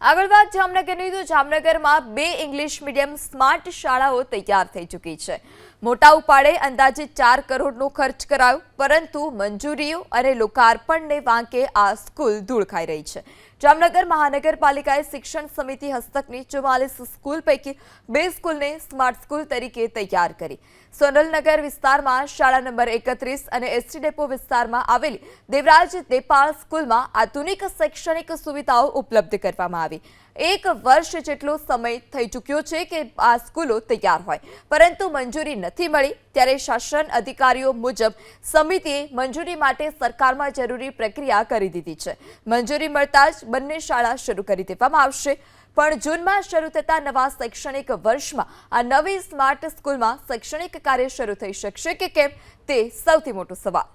આગળ વાત જામનગરની તો જામનગરમાં 2 ઇંગ્લિશ મીડિયમ સ્માર્ટ શાળાઓ તૈયાર થઈ ચૂકી છે। મોટા ઉપાડે અંદાજે 4 કરોડનો ખર્ચ કરાયો, પરંતુ મંજૂરીઓ અને લોકાર્પણને વાંકે આ સ્કૂલ ધૂળ ખાઈ રહી છે। જામનગર મહાનગરપાલિકાએ શિક્ષણ સમિતિ હસ્તકની 44 સ્કૂલ પૈકી 2 સ્કૂલને સ્માર્ટ સ્કૂલ તરીકે તૈયાર કરી। સોનલનગર વિસ્તારમાં શાળા નંબર 31 અને એસટી ડેપો વિસ્તારમાં આવેલી દેવરાજ દેપાળ સ્કૂલમાં આધુનિક શૈક્ષણિક સુવિધાઓ ઉપલબ્ધ કરવામાં આવી। 1 વર્ષ જેટલો સમય થઈ ચૂક્યો છે કે આ સ્કૂલો તૈયાર હોય, પરંતુ મંજૂરી નથી મળી। ત્યારે શાસન અધિકારીઓ મુજબ સમિતિએ મંજૂરી માટે સરકારમાં જરૂરી પ્રક્રિયા કરી દીધી છે। મંજૂરી મળતા જ બંને શાળા શરૂ કરી દેવામાં આવશે। પણ જૂનમાં શરૂ થતા નવા શૈક્ષણિક વર્ષમાં આ નવી સ્માર્ટ સ્કૂલમાં શૈક્ષણિક કાર્ય શરૂ થઈ શકશે કે કેમ, તે સૌથી મોટો સવાલ।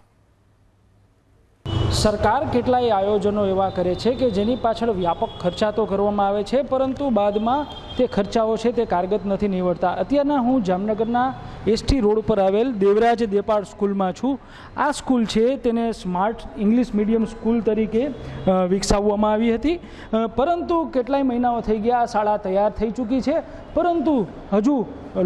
સરકાર કેટલાય આયોજનો એવા કરે છે કે જેની પાછળ વ્યાપક ખર્ચા તો કરવામાં આવે છે, પરંતુ બાદમાં તે ખર્ચાઓ છે તે કારગત નથી નીવડતા। અત્યારના હું જામનગરના એસટી રોડ પર આવેલ દેવરાજ દેપાળ સ્કૂલમાં છું। આ સ્કૂલ છે તેને સ્માર્ટ ઇંગ્લિશ મીડિયમ સ્કૂલ તરીકે વિકસાવવામાં આવી હતી, પરંતુ કેટલાય મહિનાઓ થઈ ગયા, આ શાળા તૈયાર થઈ ચૂકી છે, પરંતુ હજુ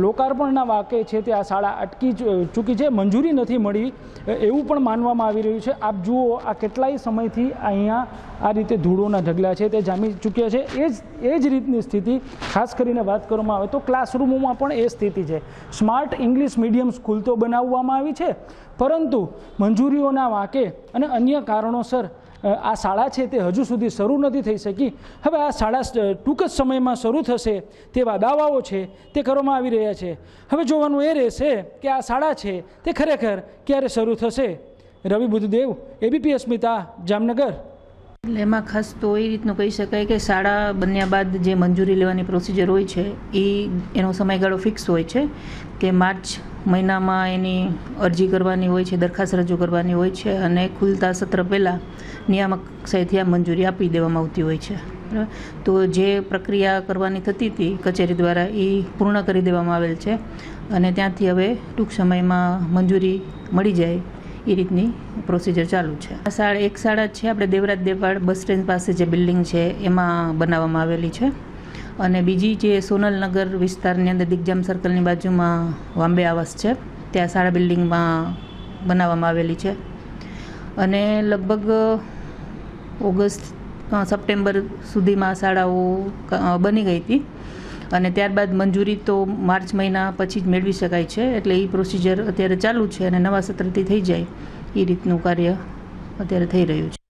લોકાર્પણના વાકે છે તે આ શાળા અટકી ચૂકી છે, મંજૂરી નથી મળી એવું પણ માનવામાં આવી રહ્યું છે। આપ જુઓ, આ કેટલાય સમયથી અહીંયા આ રીતે ધૂળોના ઢગલા છે તે જામી ચૂક્યા છે। એ જ રીતની સ્થિતિ ખાસ કરીને વાત કરવામાં આવે તો ક્લાસરૂમોમાં પણ એ સ્થિતિ છે। સ્માર્ટ ઇંગ્લિશ મીડિયમ સ્કૂલ તો બનાવવામાં આવી છે, પરંતુ મંજૂરીઓના વાંકે અને અન્ય કારણોસર આ શાળા છે તે હજુ સુધી શરૂ નથી થઈ શકી। હવે આ શાળા ટૂંક જ સમયમાં શરૂ થશે તેવા દાવાઓ છે તે કરવામાં આવી રહ્યા છે। હવે જોવાનું એ રહેશે કે આ શાળા છે તે ખરેખર ક્યારે શરૂ થશે। રવિ બુદ્ધદેવ, એબીપી અસ્મિતા, જામનગર। એમાં ખાસ તો એ રીતનું કહી શકાય કે શાળા બન્યા બાદ જે મંજૂરી લેવાની પ્રોસિજર હોય છે એનો સમયગાળો ફિક્સ હોય છે કે માર્ચ મહિનામાં એની અરજી કરવાની હોય છે, દરખાસ્ત રજૂ કરવાની હોય છે, અને ખુલતા સત્ર પહેલાં નિયામક કક્ષાએથી આ મંજૂરી આપી દેવામાં આવતી હોય છે। તો જે પ્રક્રિયા કરવાની થતી હતી કચેરી દ્વારા એ પૂર્ણ કરી દેવામાં આવેલ છે, અને ત્યાંથી હવે ટૂંક સમયમાં મંજૂરી મળી જાય એ રીતની પ્રોસિજર ચાલુ છે। એક શાળા છે આપણે દેવરાજ દેપાળ બસ સ્ટેન્ડ પાસે જે બિલ્ડિંગ છે એમાં બનાવવામાં આવેલી છે, અને બીજી જે સોનલનગર વિસ્તારની અંદર દિગ્જામ સર્કલની બાજુમાં વાંબે આવાસ છે ત્યાં શાળા બિલ્ડિંગમાં બનાવવામાં આવેલી છે, અને લગભગ ઓગસ્ટ સપ્ટેમ્બર સુધીમાં શાળાઓ બની ગઈ હતી, અને ત્યારબાદ મંજૂરી તો માર્ચ મહિના પછી જ મેળવી શકાય છે। એટલે એ પ્રોસિજર અત્યારે ચાલુ છે, અને નવા સત્રથી થઈ જાય એ રીતનું કાર્ય અત્યારે થઈ રહ્યું છે।